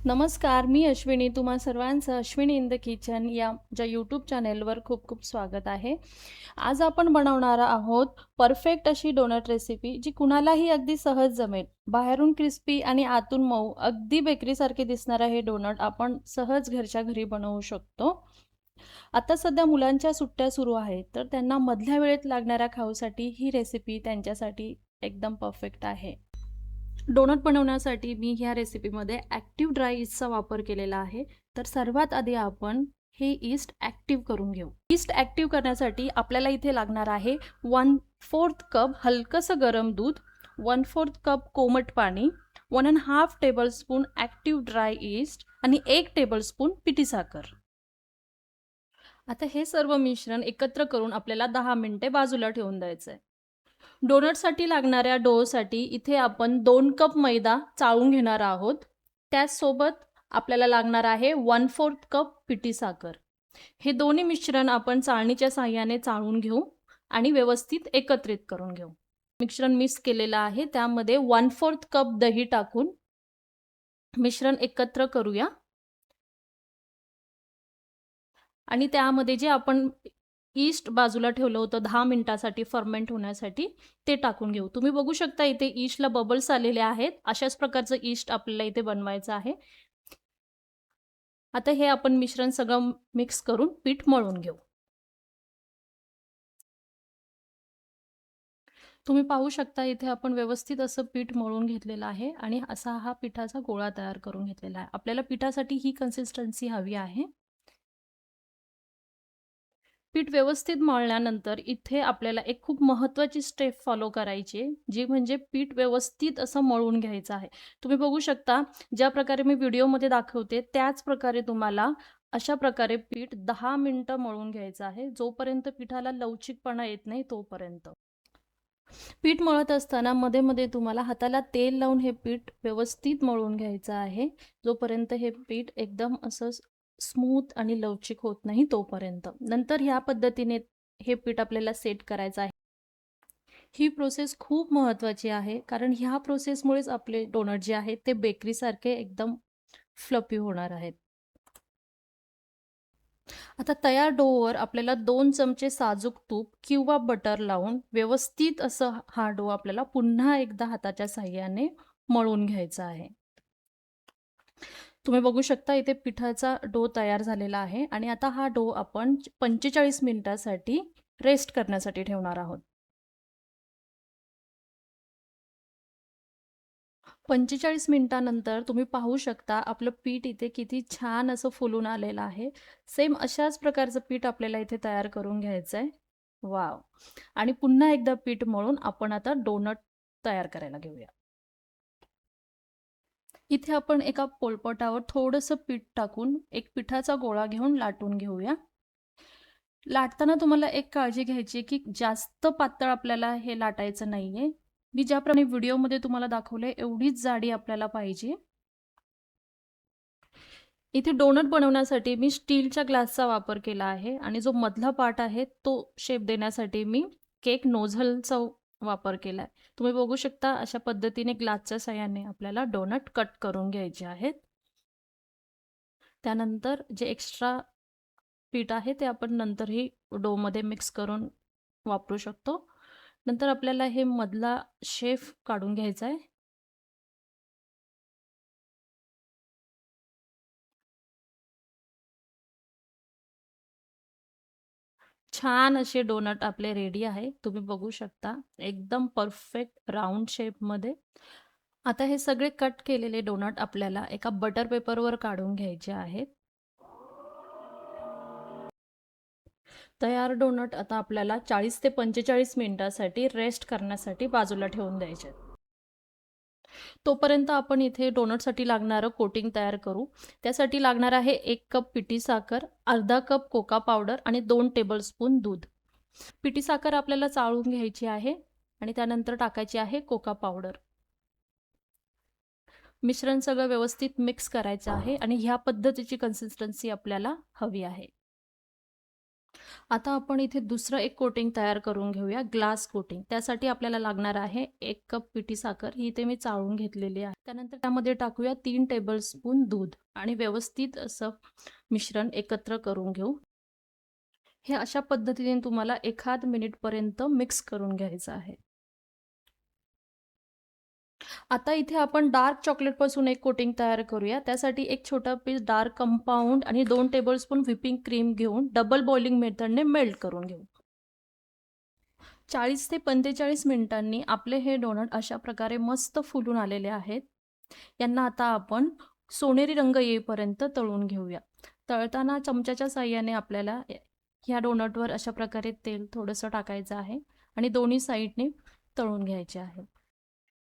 नमस्कार, मी अश्विनी. तुम्हा सर्वांचं अश्विनी इन द किचन या ज्या यूट्यूब चॅनेलवर खूप खूप स्वागत आहे. आज आपण बनवणार आहोत परफेक्ट अशी डोनट रेसिपी, जी कुणालाही अगदी सहज जमेल. बाहेरून क्रिस्पी आणि आतून मऊ, अगदी बेकरीसारखे दिसणारं हे डोनट आपण सहज घरच्या घरी बनवू शकतो. आता सध्या मुलांच्या सुट्ट्या सुरू आहेत, तर त्यांना मधल्या वेळेत लागणाऱ्या खाऊसाठी ही रेसिपी त्यांच्यासाठी एकदम परफेक्ट आहे. डोनट बनवण्यासाठी मी ह्या रेसिपीमध्ये ॲक्टिव्ह ड्राय ईस्टचा वापर केलेला आहे. तर सर्वात आधी आपण हे ईस्ट ॲक्टिव्ह करून घेऊ. ईस्ट ॲक्टिव्ह करण्यासाठी आपल्याला इथे लागणार आहे 1/4 कप हलकंसं गरम दूध, 1/4 कप कोमट पाणी, 1½ टेबलस्पून ॲक्टिव्ह ड्राय ईस्ट आणि 1 टेबलस्पून पिठी साखर. आता हे सर्व मिश्रण एकत्र करून आपल्याला 10 मिनिटे बाजूला ठेवून द्यायचं आहे. डोनटसाठी लागणाऱ्या डोसाठी इथे आपण 2 कप मैदा चाळून घेणार आहोत. त्याचसोबत आपल्याला लागणार आहे 1/4 कप पिठी साखर. हे दोन्ही मिश्रण आपण चाळणीच्या साहाय्याने चाळून घेऊ आणि व्यवस्थित एकत्रित करून घेऊ. मिश्रण मिक्स केलेलं आहे, त्यामध्ये 1/4 कप दही टाकून मिश्रण एकत्र करूया आणि त्यामध्ये जे आपण ईस्ट बाजूला ठेवलं होतं 10 मिनिटासाठी फर्मेंट होण्यासाठी, ते टाकून घेऊ. तुम्ही बघू शकता इथे ईस्टला बबल्स आलेले आहेत. अशाच प्रकारचं ईस्ट आपल्याला इथे बनवायचं आहे. आता हे आपण मिश्रण सगळं मिक्स करून पीठ मळून घेऊ. तुम्ही पाहू शकता इथे आपण व्यवस्थित असं पीठ मळून घेतलेलं आहे आणि असा हा पिठाचा गोळा तयार करून घेतलेला आहे. आपल्याला पिठासाठी ही कन्सिस्टन्सी हवी आहे. पीठ व्यवस्थित मळल्यानंतर इथे आपल्याला एक खूप महत्त्वाची स्टेप फॉलो करायची आहे, जी म्हणजे पीठ व्यवस्थित असं मळून घ्यायचं आहे. तुम्ही बघू शकता ज्या प्रकारे मी व्हिडिओमध्ये दाखवते त्याच प्रकारे तुम्हाला अशा प्रकारे पीठ 10 मिनिटं मळून घ्यायचं आहे, जोपर्यंत पिठाला लवचिकपणा येत नाही तोपर्यंत. पीठ मळत असताना मध्ये मध्ये तुम्हाला हाताला तेल लावून हे पीठ व्यवस्थित मळून घ्यायचं आहे, जोपर्यंत हे पीठ एकदम असं स्मूथ आणि लवचिक होत नाही तोपर्यंत. नंतर ह्या पद्धतीने हे पीठ आपल्याला सेट करायचं आहे. ही प्रोसेस खूप महत्त्वाची आहे, कारण ह्या प्रोसेसमुळेच आपले डोनट जे आहेत ते बेकरीसारखे एकदम फ्लफी होणार आहेत. आता तयार डोवर आपल्याला 2 चमचे साजूक तूप किंवा बटर लावून व्यवस्थित असं हा डो आपल्याला पुन्हा एकदा हाताच्या साहाय्याने मळून घ्यायचा आहे. तुम्ही बघू शकता इथे पिठाचा डो तयार झालेला आहे आणि आता हा डो आपण 45 मिनिटासाठी रेस्ट करण्यासाठी ठेवणार आहोत. 45 मिनिटानंतर तुम्ही पाहू शकता आपलं पीठ इथे किती छान असं फुलून आलेलं आहे. सेम अशाच प्रकारचं पीठ आपल्याला इथे तयार करून घ्यायचं आहे. वॉव! आणि पुन्हा एकदा पीठ मळून आपण आता डोनट तयार करायला घेऊया. इथे आपण एका पोळपाटावर थोडंसं पीठ टाकून एक पिठाचा गोळा घेऊन लाटून घेऊया. लाटताना तुम्हाला एक काळजी घ्यायची की जास्त पातळ आपल्याला हे लाटायचं नाहीये. मी ज्याप्रमाणे व्हिडिओमध्ये तुम्हाला दाखवले एवढीच जाडी आपल्याला पाहिजे. इथे डोनट बनवण्यासाठी मी स्टीलच्या ग्लासचा वापर केला आहे आणि जो मधला पार्ट आहे तो शेप देण्यासाठी मी केक नोझलचा वापर केला आहे. तुम्ही बघू शकता अशा पद्धतीने ग्लासच्या साहाय्याने आपल्याला डोनट कट करून घ्यायचे आहेत. त्यानंतर जे एक्स्ट्रा पीठ आहे ते आपण नंतरही डोमध्ये मिक्स करून वापरू शकतो. नंतर आपल्याला हे मधला शेप काढून घ्यायचा आहे. छान असे डोनट आपले रेडी आहे. तुम्ही बघू शकता एकदम परफेक्ट राउंड शेपमध्ये. आता हे सगळे कट केलेले डोनट आपल्याला एका बटर पेपरवर काढून घ्यायचे आहेत. तयार डोनट आता आपल्याला 40 ते 45 मिनिटासाठी रेस्ट करण्यासाठी बाजूला ठेवून द्यायचे. तोपर्यंत आपण इथे डोनटसाठी लागणारं कोटिंग तयार करू. त्यासाठी लागणार आहे 1 कप पिठी साखर, अर्धा कप कोका पावडर आणि 2 टेबलस्पून दूध. पिठी साखर आपल्याला चाळून घ्यायची आहे आणि त्यानंतर टाकायची आहे कोका पावडर. मिश्रण सगळं व्यवस्थित मिक्स करायचं आहे आणि ह्या पद्धतीची कन्सिस्टन्सी आपल्याला हवी आहे. आता आपण इथे दुसरं एक कोटिंग तयार करून घेऊया, ग्लास कोटिंग. त्यासाठी आपल्याला लागणार आहे 1 कप पिठी साखर. ही इथे मी चाळून घेतलेली आहे. त्यानंतर त्यामध्ये टाकूया 3 टेबलस्पून दूध आणि व्यवस्थित असं मिश्रण एकत्र करून घेऊ. हे अशा पद्धतीने तुम्हाला 1 मिनिटपर्यंत मिक्स करून घ्यायचं आहे. आता इथे आपण डार्क चॉकलेटपासून एक कोटिंग तयार करूया. त्यासाठी एक छोटा पीस डार्क कंपाऊंड आणि 2 टेबलस्पून व्हिपिंग क्रीम घेऊन डबल बॉइलिंग मेथडने मेल्ट करून घेऊ. 40 ते 45 मिनिटांनी आपले हे डोनट अशा प्रकारे मस्त फुलून आलेले आहेत. यांना आता आपण सोनेरी रंग येईपर्यंत तळून घेऊया. तळताना चमच्याच्या साहाय्याने आपल्याला ह्या डोनटवर अशा प्रकारे तेल थोडंसं टाकायचं आहे आणि दोन्ही साईडने तळून घ्यायचे आहे.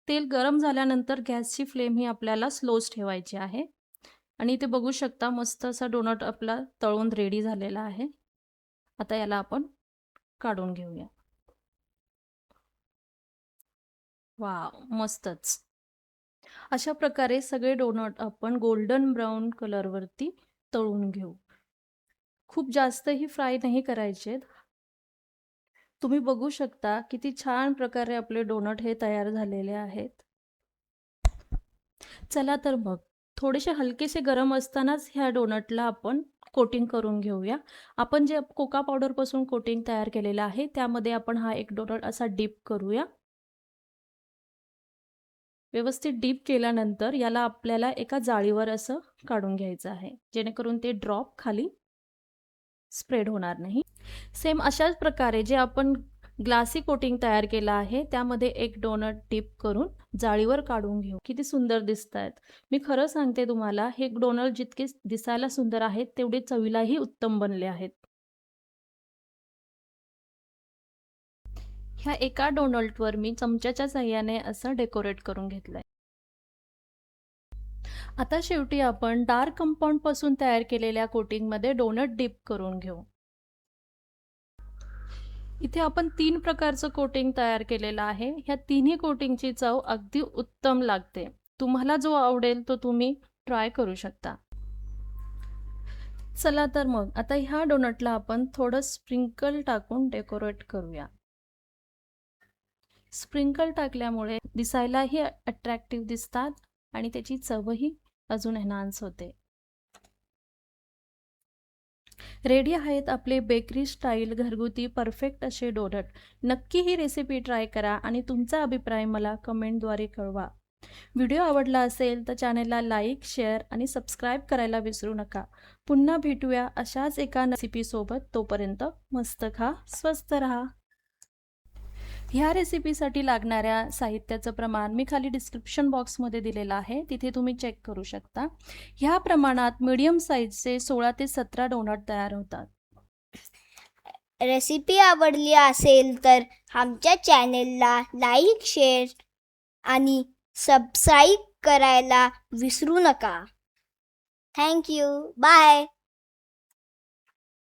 तेल गरम झाल्यानंतर गॅसची फ्लेम ही आपल्याला स्लोच ठेवायची आहे आणि इथे बघू शकता मस्त असा डोनट आपला तळून रेडी झालेला आहे. आता याला आपण काढून घेऊया. वाव, मस्तच. अशा प्रकारे सगळे डोनट आपण गोल्डन ब्राऊन कलरवरती तळून घेऊ. खूप जास्तही फ्राय नाही करायचे. तुम्ही बघू शकता किती छान प्रकारे आपले डोनट हे तयार झालेले आहेत. चला तर मग थोडेसे हलकेसे गरम असतानाच ह्या डोनटला आपण कोटिंग करून घेऊया. आपण जे कोका पावडरपासून कोटिंग तयार केलेलं आहे त्यामध्ये आपण हा एक डोनट असा डीप करूया. व्यवस्थित डीप केल्यानंतर याला आपल्याला एका जाळीवर असं काढून घ्यायचं आहे, जेणेकरून ते ड्रॉप खाली स्प्रेड होणार नाही. सेम अशाच प्रकारे जे आपण ग्लासी कोटिंग तयार केलं आहे त्यामध्ये एक डोनट डीप करून जाळीवर काढून घेऊ. किती सुंदर दिसतायत. मी खरं सांगते तुम्हाला, हे डोनट जितके दिसायला सुंदर आहेत तेवढे चवीलाही उत्तम बनले आहेत. ह्या एका डोनटवर मी चमच्याच्या साहाय्याने असं डेकोरेट करून घेतलंय. आता शेवटी आपण डार्क कंपाऊंड पासून तयार केलेल्या कोटिंगमध्ये डोनट डिप करून घेऊ. इथे आपण 3 प्रकारचं कोटिंग तयार केलेलं आहे. ह्या तिन्ही कोटिंगची चव अगदी उत्तम लागते. तुम्हाला जो आवडेल तो तुम्ही ट्राय करू शकता. चला तर मग आता ह्या डोनटला आपण थोडं स्प्रिंकल टाकून डेकोरेट करूया. स्प्रिंकल टाकल्यामुळे दिसायलाही अट्रॅक्टिव्ह दिसतात आणि त्याची चवही अजून एनहान्स होते. रेडी आहेत आपले बेकरी स्टाईल घरगुती परफेक्ट असे डोनट. नक्की ही रेसिपी ट्राय करा आणि तुमचा अभिप्राय मला कमेंटद्वारे कळवा. व्हिडिओ आवडला असेल तर चॅनलला लाईक, शेअर आणि सबस्क्राईब करायला विसरू नका. पुन्हा भेटूया अशाच एका रेसिपीसोबत. तोपर्यंत मस्त खा, स्वस्त राहा. ह्या रेसिपीसाठी लागणाऱ्या साहित्याचं प्रमाण मी खाली डिस्क्रिप्शन बॉक्समध्ये दिलेलं आहे, तिथे तुम्ही चेक करू शकता. ह्या प्रमाणात मीडियम साईजचे 16 ते 17 डोनट तयार होतात. रेसिपी आवडली असेल तर आमच्या चॅनेलला लाईक, शेअर आणि सबस्क्राईब करायला विसरू नका. थँक्यू. बाय.